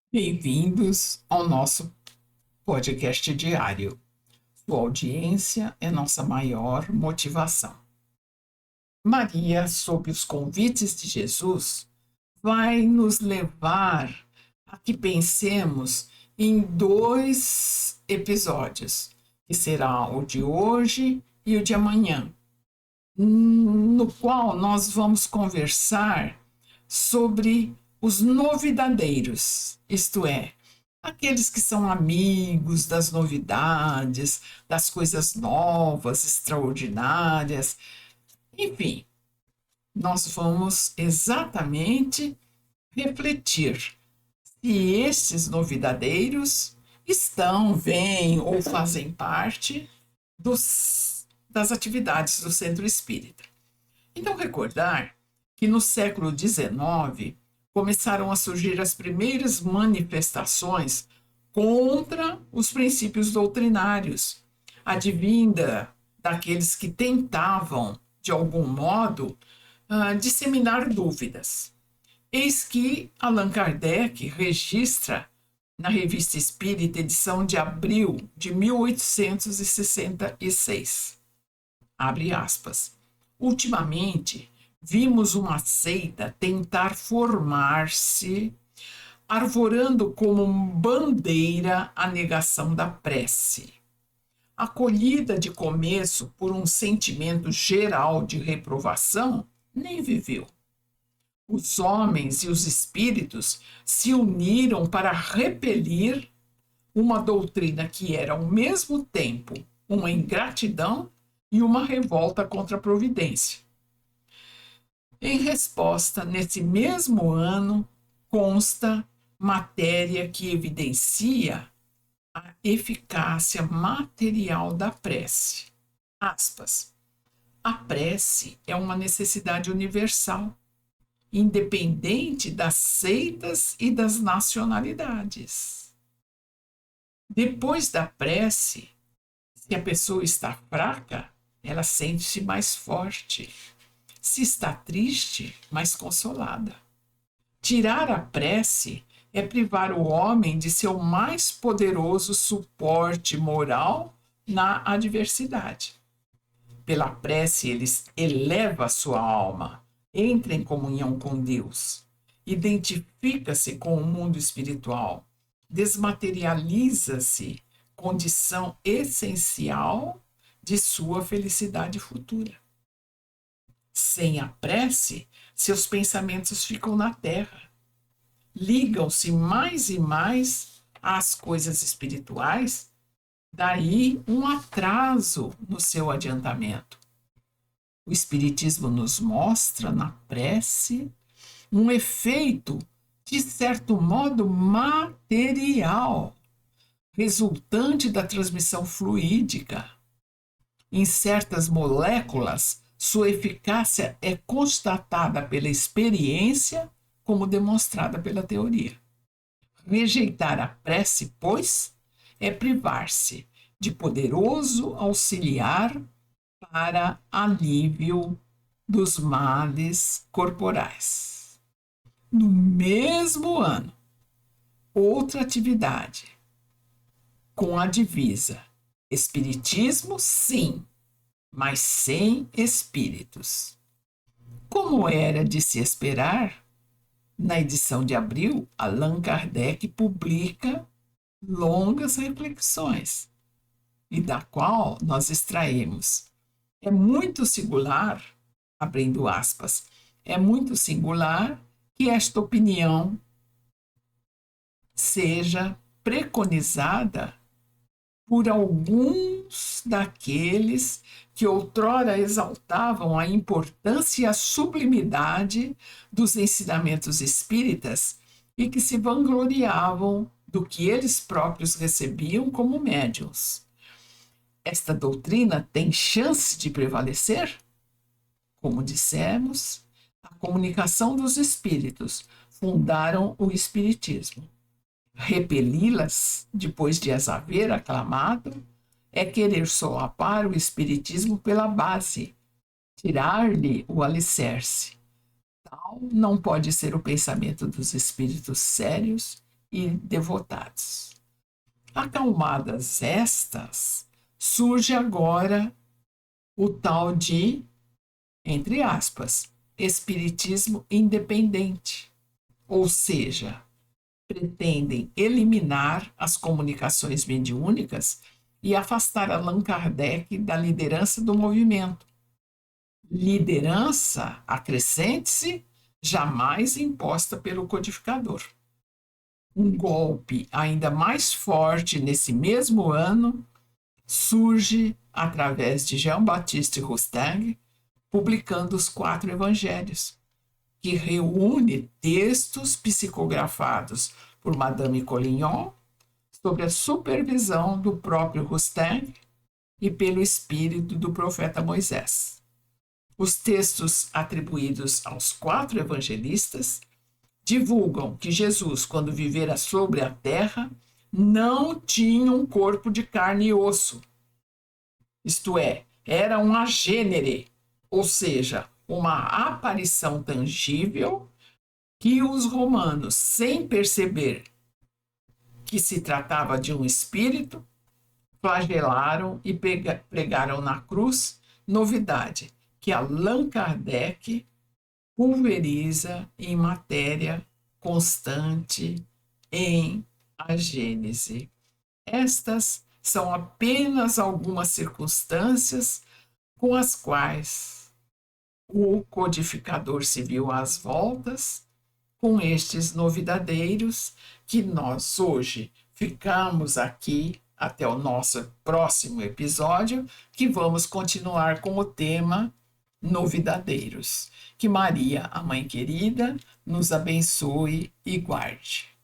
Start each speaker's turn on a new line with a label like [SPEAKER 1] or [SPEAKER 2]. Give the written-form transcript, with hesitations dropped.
[SPEAKER 1] Bem-vindos ao nosso podcast diário. Sua audiência é nossa maior motivação. Maria, sob os convites de Jesus, vai nos levar a que pensemos em dois episódios, que será o de hoje e o de amanhã, no qual nós vamos conversar sobre os novidadeiros, isto é, aqueles que são amigos das novidades, das coisas novas, extraordinárias, enfim, nós vamos exatamente refletir se estes novidadeiros estão, vêm ou fazem parte das atividades do Centro Espírita. Então, recordar que no século XIX começaram a surgir as primeiras manifestações contra os princípios doutrinários, advinda daqueles que tentavam, de algum modo, disseminar dúvidas. Eis que Allan Kardec registra na Revista Espírita, edição de abril de 1866. Abre aspas. Ultimamente, vimos uma seita tentar formar-se, arvorando como bandeira a negação da prece. Acolhida de começo por um sentimento geral de reprovação, nem viveu. Os homens e os espíritos se uniram para repelir uma doutrina que era, ao mesmo tempo, uma ingratidão e uma revolta contra a providência. Em resposta, nesse mesmo ano, consta matéria que evidencia a eficácia material da prece. Aspas. A prece é uma necessidade universal, independente das seitas e das nacionalidades. Depois da prece, se a pessoa está fraca, ela sente-se mais forte. Se está triste, mais consolada. Tirar a prece é privar o homem de seu mais poderoso suporte moral na adversidade. Pela prece, ele eleva a sua alma, entra em comunhão com Deus, identifica-se com o mundo espiritual, desmaterializa-se, condição essencial de sua felicidade futura. Sem a prece, seus pensamentos ficam na terra. Ligam-se mais e mais às coisas espirituais, daí um atraso no seu adiantamento. O Espiritismo nos mostra na prece um efeito, de certo modo, material, resultante da transmissão fluídica. Em certas moléculas, sua eficácia é constatada pela experiência, como demonstrada pela teoria. Rejeitar a prece, pois, é privar-se de poderoso auxiliar para alívio dos males corporais. No mesmo ano, outra atividade, com a divisa Espiritismo, sim, mas sem espíritos. Como era de se esperar, na edição de abril, Allan Kardec publica longas reflexões, e da qual nós extraímos. É muito singular, abrindo aspas, é muito singular que esta opinião seja preconizada por alguns daqueles que outrora exaltavam a importância e a sublimidade dos ensinamentos espíritas e que se vangloriavam do que eles próprios recebiam como médiuns. Esta doutrina tem chance de prevalecer? Como dissemos, a comunicação dos espíritos fundaram o espiritismo. Repeli-las, depois de as haver aclamado, é querer solapar o espiritismo pela base, tirar-lhe o alicerce. Tal não pode ser o pensamento dos espíritos sérios e devotados. Acalmadas estas, surge agora o tal de, entre aspas, espiritismo independente, ou seja, pretendem eliminar as comunicações mediúnicas e afastar Allan Kardec da liderança do movimento. Liderança, acrescente-se, jamais imposta pelo codificador. Um golpe ainda mais forte nesse mesmo ano surge através de Jean-Baptiste Roustan, publicando os 4 evangelhos, que reúne textos psicografados por Madame Collignon sob a supervisão do próprio Roustan e pelo espírito do profeta Moisés. Os textos atribuídos aos 4 evangelistas divulgam que Jesus, quando vivera sobre a terra, não tinha um corpo de carne e osso. Isto é, era um agênere, ou seja, uma aparição tangível que os romanos, sem perceber que se tratava de um espírito, flagelaram e pregaram na cruz, novidade que Allan Kardec pulveriza em matéria constante em a Gênese. Estas são apenas algumas circunstâncias com as quais o codificador se viu às voltas com estes novidadeiros que nós hoje ficamos aqui até o nosso próximo episódio, que vamos continuar com o tema novidadeiros. Que Maria, a Mãe querida, nos abençoe e guarde.